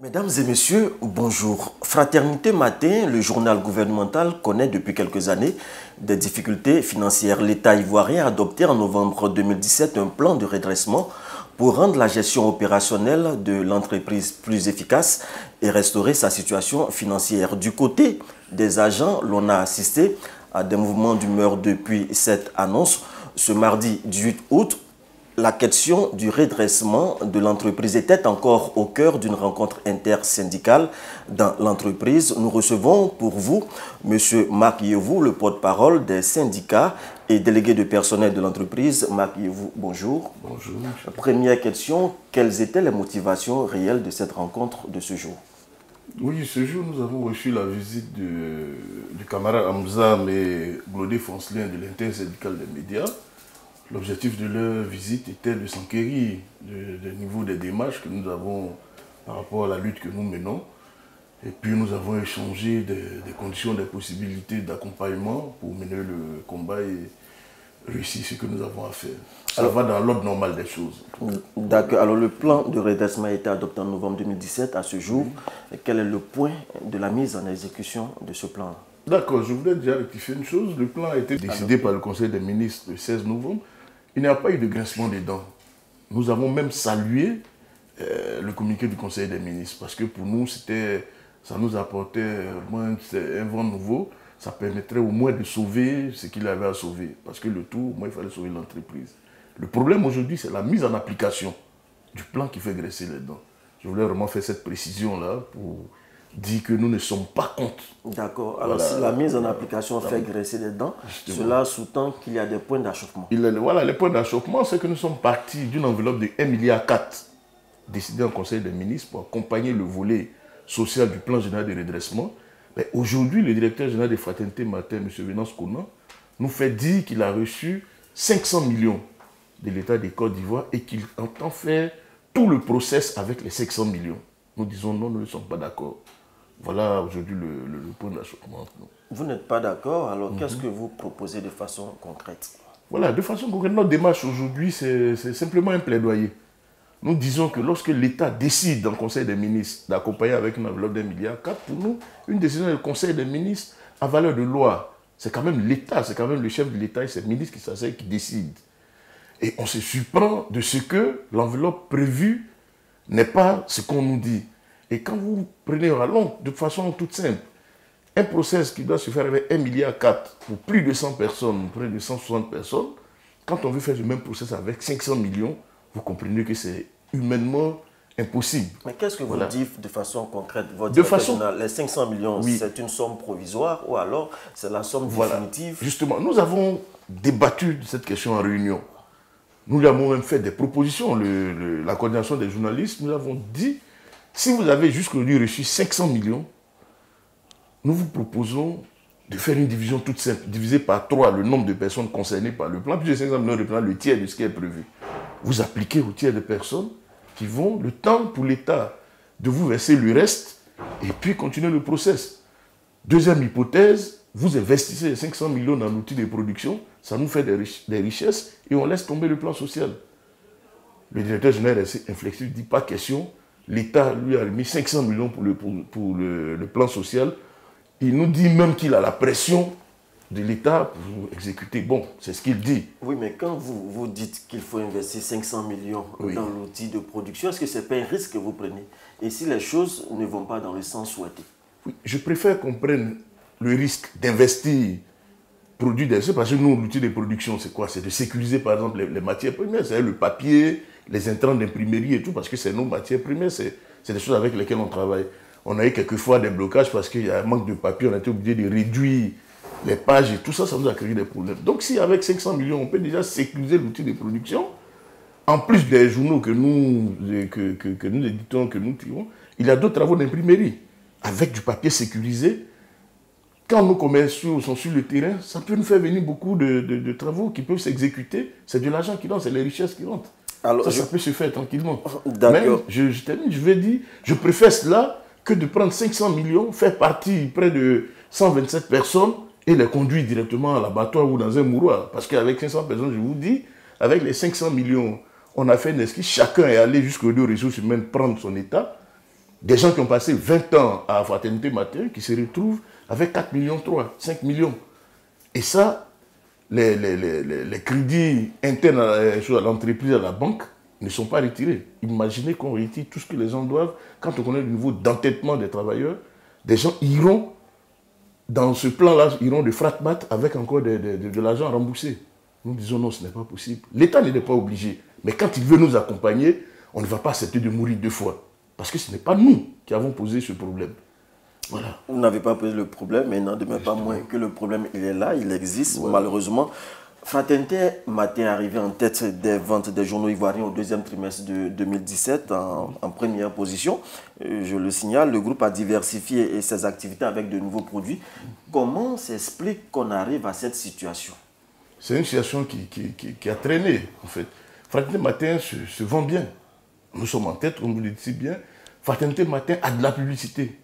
Mesdames et messieurs, bonjour. Fraternité Matin, le journal gouvernemental, connaît depuis quelques années des difficultés financières. L'État ivoirien a adopté en novembre 2017 un plan de redressement pour rendre la gestion opérationnelle de l'entreprise plus efficace et restaurer sa situation financière. Du côté des agents, l'on a assisté à des mouvements d'humeur depuis cette annonce. Ce mardi 18 août, la question du redressement de l'entreprise était encore au cœur d'une rencontre intersyndicale dans l'entreprise. Nous recevons pour vous M. Marc Yevou, le porte-parole des syndicats et délégué de personnel de l'entreprise. Marc Yevou, bonjour. Bonjour. Première question, quelles étaient les motivations réelles de cette rencontre de ce jour? Oui, ce jour, nous avons reçu la visite du camarade Hamza et Glodé Foncelin de l'intersyndicale des médias. L'objectif de leur visite était de s'enquérir du niveau des démarches que nous avons par rapport à la lutte que nous menons. Et puis nous avons échangé des conditions, des possibilités d'accompagnement pour mener le combat et réussir ce que nous avons à faire. Ça va dans l'ordre normal des choses. D'accord. Alors le plan de redressement a été adopté en novembre 2017 à ce jour. Et quel est le point de la mise en exécution de ce plan? D'accord, je voulais déjà rectifier une chose. Le plan a été décidé par le Conseil des ministres le 16 novembre. Il n'y a pas eu de grincement des dents. Nous avons même salué le communiqué du Conseil des ministres parce que pour nous, ça nous apportait un vent nouveau. Ça permettrait au moins de sauver ce qu'il avait à sauver. Parce que le tout, au moins, il fallait sauver l'entreprise. Le problème aujourd'hui, c'est la mise en application du plan qui fait graisser les dents. Je voulais vraiment faire cette précision-là pour dit que nous ne sommes pas contre. D'accord. Alors, voilà, si la mise en application fait graisser les dents, cela sous-tend qu'il y a des points d'achoppement. Voilà, les points d'achoppement, c'est que nous sommes partis d'une enveloppe de 1,4 milliard décidée en Conseil des ministres pour accompagner le volet social du plan général de redressement. Mais aujourd'hui, le directeur général de Fraternité Matin, M. Venance Konan, nous fait dire qu'il a reçu 500 millions de l'État de Côte d'Ivoire et qu'il entend faire tout le process avec les 500 millions. Nous disons non, nous ne sommes pas d'accord. Voilà aujourd'hui le point d'achoppement. Vous n'êtes pas d'accord, alors qu'est-ce que vous proposez de façon concrète? Voilà, de façon concrète, notre démarche aujourd'hui, c'est simplement un plaidoyer. Nous disons que lorsque l'État décide dans le Conseil des ministres d'accompagner avec une enveloppe d'1,4 milliard, pour nous, une décision du Conseil des ministres à valeur de loi, c'est quand même l'État, c'est quand même le chef de l'État et ses ministres qui s'asseyent, qui décident. Et on se surprend de ce que l'enveloppe prévue n'est pas ce qu'on nous dit. Et quand vous prenez un rallonge, de façon toute simple, un process qui doit se faire avec 1,4 milliard pour plus de 100 personnes, près de 160 personnes, quand on veut faire le même process avec 500 millions, vous comprenez que c'est humainement impossible. Mais qu'est-ce que vous dites de façon concrète? Les 500 millions, oui, c'est une somme provisoire ou alors c'est la somme définitive? Justement, nous avons débattu de cette question en réunion. Nous avons même fait des propositions. La coordination des journalistes, nous avons dit, si vous avez jusqu'aujourd'hui reçu 500 millions, nous vous proposons de faire une division toute simple, diviser par 3 le nombre de personnes concernées par le plan, puis les 500 millions représentent le tiers de ce qui est prévu. Vous appliquez au tiers de personnes qui vont le temps pour l'État de vous verser le reste et puis continuer le process. Deuxième hypothèse, vous investissez les 500 millions dans l'outil de production, ça nous fait des richesses et on laisse tomber le plan social. Le directeur général est inflexible, dit pas question. L'État lui a remis 500 millions pour le plan social. Il nous dit même qu'il a la pression de l'État pour exécuter. Bon, c'est ce qu'il dit. Oui, mais quand vous dites qu'il faut investir 500 millions dans l'outil de production, est-ce que ce n'est pas un risque que vous prenez? Et si les choses ne vont pas dans le sens souhaité? Oui, je préfère qu'on prenne le risque d'investir produits d'essai, parce que nous, l'outil de production, c'est quoi? C'est de sécuriser, par exemple, les matières premières, c'est le papier, les intrants d'imprimerie et tout, parce que c'est nos matières premières, c'est des choses avec lesquelles on travaille. On a eu quelquefois des blocages parce qu'il y a un manque de papier, on a été obligé de réduire les pages et tout ça, ça nous a créé des problèmes. Donc si avec 500 millions, on peut déjà sécuriser l'outil de production, en plus des journaux que nous éditons, que nous tirons, il y a d'autres travaux d'imprimerie, avec du papier sécurisé. Quand nos commerciaux sont sur le terrain, ça peut nous faire venir beaucoup de travaux qui peuvent s'exécuter. C'est de l'argent qui rentre, c'est les richesses qui rentrent. Alors, ça peut se faire tranquillement. D'accord. Je termine, je vais dire, je préfère cela que de prendre 500 millions, faire partie près de 127 personnes et les conduire directement à l'abattoir ou dans un mouroir. Parce qu'avec 500 personnes, je vous dis, avec les 500 millions, on a fait une esquisse, chacun est allé jusqu'aux 2 ressources humaines prendre son état. Des gens qui ont passé 20 ans à Fraternité Matin qui se retrouvent avec 4 millions, 5 millions. Et ça, les crédits internes à l'entreprise, à la banque, ne sont pas retirés. Imaginez qu'on retire tout ce que les gens doivent. Quand on connaît le niveau d'entêtement des travailleurs, des gens iront dans ce plan-là, iront de Fratmat avec encore de l'argent remboursé. Nous disons non, ce n'est pas possible. L'État n'est pas obligé. Mais quand il veut nous accompagner, on ne va pas accepter de mourir 2 fois. Parce que ce n'est pas nous qui avons posé ce problème. Voilà. Vous n'avez pas posé le problème, mais il n'en demeure pas moins que le problème, il est là, il existe, ouais. Malheureusement. Fraternité Matin est arrivé en tête des ventes des journaux ivoiriens au 2e trimestre de 2017, en première position. Je le signale, le groupe a diversifié ses activités avec de nouveaux produits. Comment s'explique qu'on arrive à cette situation? C'est une situation qui a traîné, en fait. Fraternité Matin se vend bien. Nous sommes en tête, comme vous le dites si bien. Fraternité Matin a de la publicité.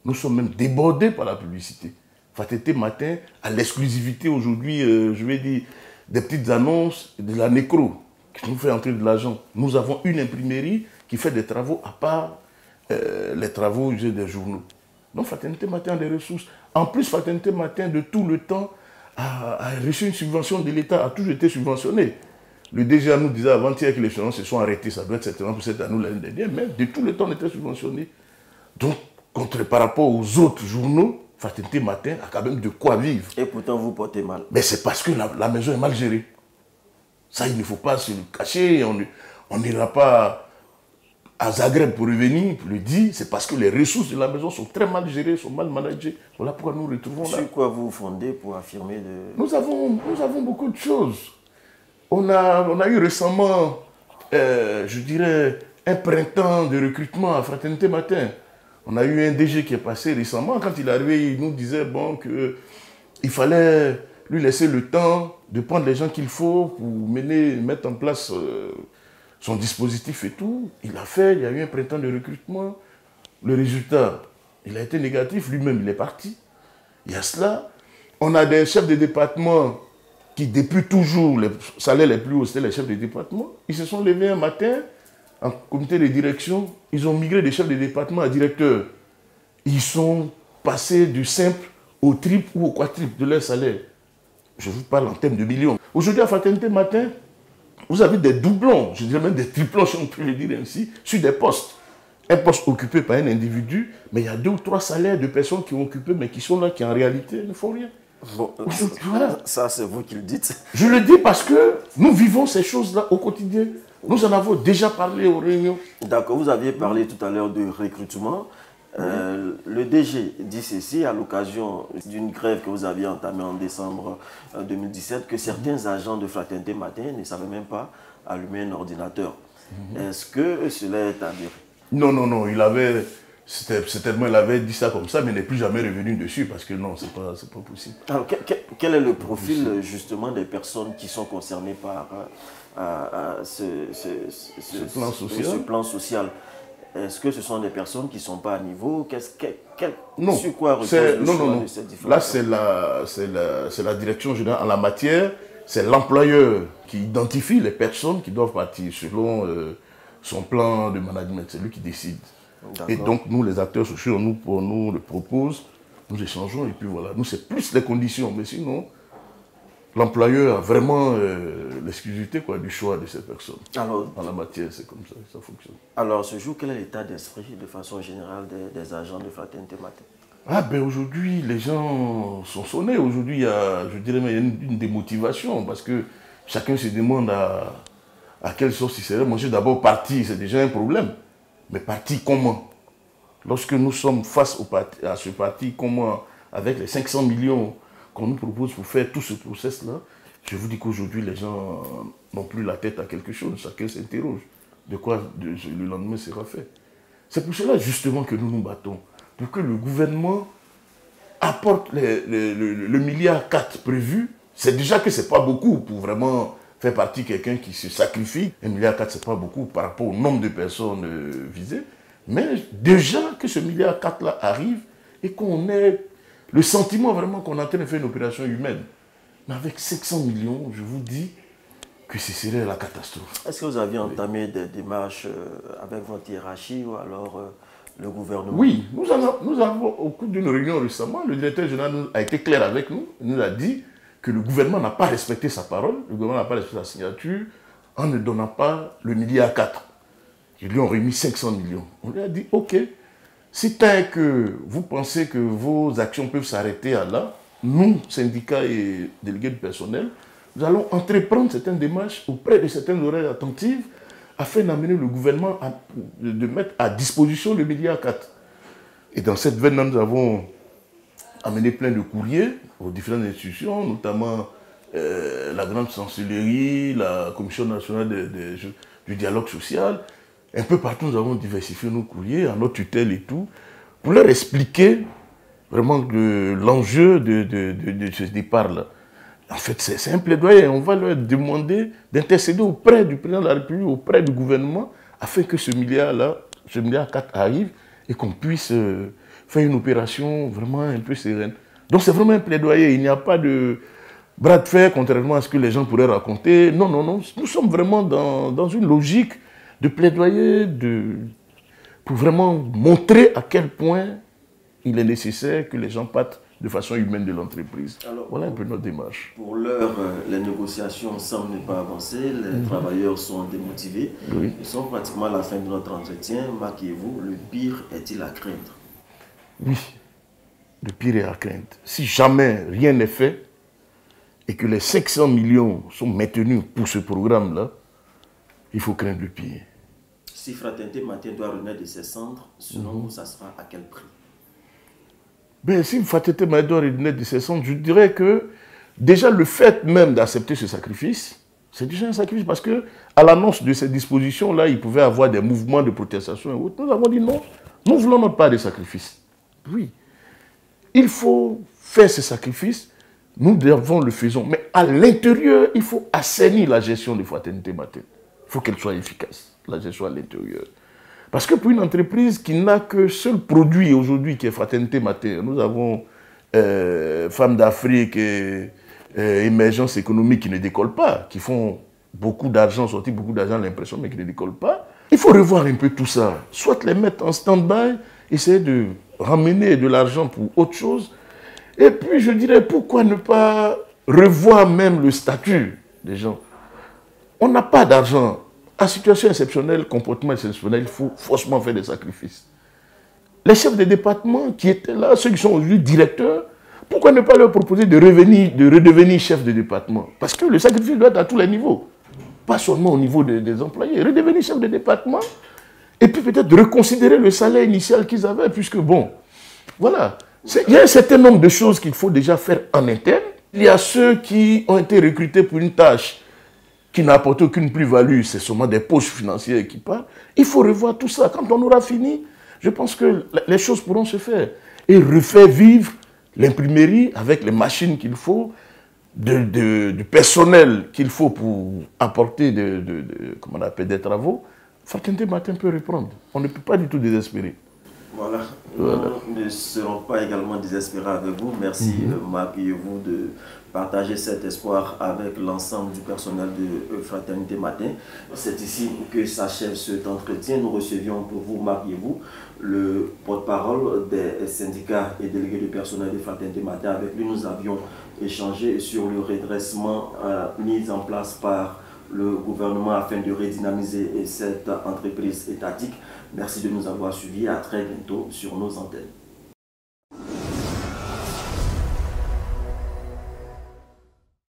Nous sommes même débordés par la publicité. Fraternité Matin a l'exclusivité aujourd'hui, je vais dire, des petites annonces de la nécro qui nous fait entrer de l'argent. Nous avons une imprimerie qui fait des travaux à part les travaux des journaux. Donc Fraternité Matin a des ressources. En plus, Fraternité Matin, de tout le temps, a reçu une subvention de l'État, a toujours été subventionné. Le DGA nous disait avant-hier que les finances se sont arrêtées. Ça doit être certainement pour cette année l'année dernière, mais de tout le temps, on était subventionné. Donc, par rapport aux autres journaux, Fraternité Matin a quand même de quoi vivre. Et pourtant, vous portez mal. Mais c'est parce que la maison est mal gérée. Ça, il ne faut pas se le cacher. On n'ira pas à Zagreb pour revenir, pour le dire. C'est parce que les ressources de la maison sont très mal gérées, sont mal managées. Voilà pourquoi nous nous retrouvons là. Sur quoi vous vous fondez pour affirmer de... Nous avons beaucoup de choses. On a eu récemment, je dirais, un printemps de recrutement à Fraternité Matin. On a eu un DG qui est passé récemment. Quand il est arrivé, il nous disait bon, qu'il fallait lui laisser le temps de prendre les gens qu'il faut pour mettre en place son dispositif et tout. Il a fait, il y a eu un printemps de recrutement. Le résultat, il a été négatif. Lui-même, il est parti. Il y a cela. On a des chefs de département qui, depuis toujours, les salaires les plus hauts, c'était les chefs de département. Ils se sont levés un matin, en comité de direction, ils ont migré des chefs de département à directeurs. Ils sont passés du simple au triple ou au quadruple de leur salaire. Je vous parle en termes de millions. Aujourd'hui, à Fraternité Matin, vous avez des doublons, je dirais même des triplons, si on peut le dire ainsi, sur des postes. Un poste occupé par un individu, mais il y a 2 ou 3 salaires de personnes qui ont occupé, mais qui sont là, qui en réalité ne font rien. Bon, voilà. Ça, c'est vous qui le dites. Je le dis parce que nous vivons ces choses-là au quotidien. Nous en avons déjà parlé aux réunions. D'accord, vous aviez parlé tout à l'heure de recrutement. Le DG dit ceci à l'occasion d'une grève que vous aviez entamée en décembre 2017, que certains agents de Fraternité Matin ne savaient même pas allumer un ordinateur. Est-ce que cela est avéré? Non, il avait dit ça comme ça, mais n'est plus jamais revenu dessus parce que non, c'est pas possible. Alors, quel est le profil justement des personnes qui sont concernées par ce plan social? Est-ce que ce sont des personnes qui ne sont pas à niveau? Non. Sur quoi repose le choix de cette différence? Là, c'est la direction générale en la matière. C'est l'employeur qui identifie les personnes qui doivent partir selon son plan de management. C'est lui qui décide. Et donc, nous, les acteurs sociaux, on nous le propose, nous échangeons, et puis voilà. Nous, c'est plus les conditions, mais sinon, l'employeur a vraiment l'exclusivité du choix de ces personnes. Alors, en la matière, c'est comme ça que ça fonctionne. Alors, ce jour, quel est l'état d'esprit, de façon générale, des agents de Fraternité Matin? Aujourd'hui, les gens sont sonnés. Aujourd'hui, il y a, je dirais, une démotivation, parce que chacun se demande à quelle sauce il serait mangé. D'abord, parti, c'est déjà un problème. Mais parti comment? Lorsque nous sommes face à ce parti, comment, avec les 500 millions qu'on nous propose pour faire tout ce process-là, je vous dis qu'aujourd'hui, les gens n'ont plus la tête à quelque chose. Chacun s'interroge de quoi le lendemain sera fait. C'est pour cela, justement, que nous nous battons. Pour que le gouvernement apporte le milliard 4 prévu. C'est déjà que ce n'est pas beaucoup pour vraiment faire partie de quelqu'un qui se sacrifie. 1,4 milliard, ce n'est pas beaucoup par rapport au nombre de personnes visées. Mais déjà que ce 1,4 milliard là arrive et qu'on ait le sentiment vraiment qu'on est en train de faire une opération humaine. Mais avec 500 millions, je vous dis que ce serait la catastrophe. Est-ce que vous aviez entamé des démarches avec votre hiérarchie ou alors Le gouvernement. Oui, nous avons, au cours d'une réunion récemment, le directeur général a été clair avec nous. Il nous a dit que le gouvernement n'a pas respecté sa parole, le gouvernement n'a pas respecté sa signature en ne donnant pas le milliard 4. Ils lui ont remis 500 millions. On lui a dit, ok, si tant est que vous pensez que vos actions peuvent s'arrêter à là, nous, syndicats et délégués du personnel, nous allons entreprendre certaines démarches auprès de certaines oreilles attentives afin d'amener le gouvernement de mettre à disposition le milliard 4. Et dans cette veine, nous avons amené plein de courriers aux différentes institutions, notamment la grande chancellerie, la Commission nationale du dialogue social. Un peu partout, nous avons diversifié nos courriers, à notre tutelle et tout, pour leur expliquer vraiment l'enjeu de ce départ-là. En fait, c'est un plaidoyer. On va leur demander d'intercéder auprès du président de la République, auprès du gouvernement, afin que ce milliard-là, ce milliard 4 arrive et qu'on puisse faire une opération vraiment un peu sereine. Donc c'est vraiment un plaidoyer. Il n'y a pas de bras de fer, contrairement à ce que les gens pourraient raconter. Non, non, non. Nous sommes vraiment dans une logique de plaidoyer pour vraiment montrer à quel point il est nécessaire que les gens partent de façon humaine de l'entreprise. Voilà un peu notre démarche. Pour l'heure, les négociations semblent ne pas avancer, les travailleurs sont démotivés. Oui. Ils sont pratiquement à la fin de notre entretien. Marquez-vous, le pire est-il à craindre? Oui, le pire est à craindre. Si jamais rien n'est fait et que les 500 millions sont maintenus pour ce programme-là, il faut craindre le pire. Si Fraternité Matin doit renaître de ses cendres, selon vous, ça sera à quel prix? Ben, si Fraternité Matin doit renaître de ses cendres, je dirais que déjà le fait même d'accepter ce sacrifice, c'est déjà un sacrifice parce que à l'annonce de ces dispositions-là, il pouvait y avoir des mouvements de protestation et autres. Nous avons dit non, nous voulons notre part des sacrifices. Oui, il faut faire ce sacrifice, nous devons le faisons, mais à l'intérieur, il faut assainir la gestion de Fraternité Matin. Il faut qu'elle soit efficace, la gestion à l'intérieur. Parce que pour une entreprise qui n'a que seul produit aujourd'hui qui est Fraternité Matin, nous avons Femmes d'Afrique et Émergence économique qui ne décollent pas, qui font beaucoup d'argent, sortir beaucoup d'argent à l'impression, mais qui ne décollent pas. Il faut revoir un peu tout ça. Soit les mettre en stand-by, essayer de ramener de l'argent pour autre chose. Et puis je dirais, pourquoi ne pas revoir même le statut des gens? On n'a pas d'argent. À situation exceptionnelle, comportement exceptionnel, il faut forcément faire des sacrifices. Les chefs de département qui étaient là, ceux qui sont aujourd'hui directeurs, pourquoi ne pas leur proposer de redevenir chef de département? Parce que le sacrifice doit être à tous les niveaux. Pas seulement au niveau des employés. Redevenir chef de département et puis peut-être reconsidérer le salaire initial qu'ils avaient, puisque bon, voilà. Il y a un certain nombre de choses qu'il faut déjà faire en interne. Il y a ceux qui ont été recrutés pour une tâche qui n'a apporté aucune plus-value, c'est seulement des poches financières qui partent. Il faut revoir tout ça. Quand on aura fini, je pense que les choses pourront se faire. Et refaire vivre l'imprimerie avec les machines qu'il faut, du personnel qu'il faut pour apporter comment on appelle, des travaux. Fraternité Matin peut reprendre. On ne peut pas du tout désespérer. Voilà. Nous ne serons pas également désespérés avec vous. Merci, Marc-vous, de partager cet espoir avec l'ensemble du personnel de Fraternité Matin. C'est ici que s'achève cet entretien. Nous recevions pour vous, Marc-vous, le porte-parole des syndicats et délégués du personnel de Fraternité Matin. Avec lui, nous avions échangé sur le redressement mis en place par le gouvernement afin de redynamiser cette entreprise étatique. Merci de nous avoir suivis. À très bientôt sur nos antennes.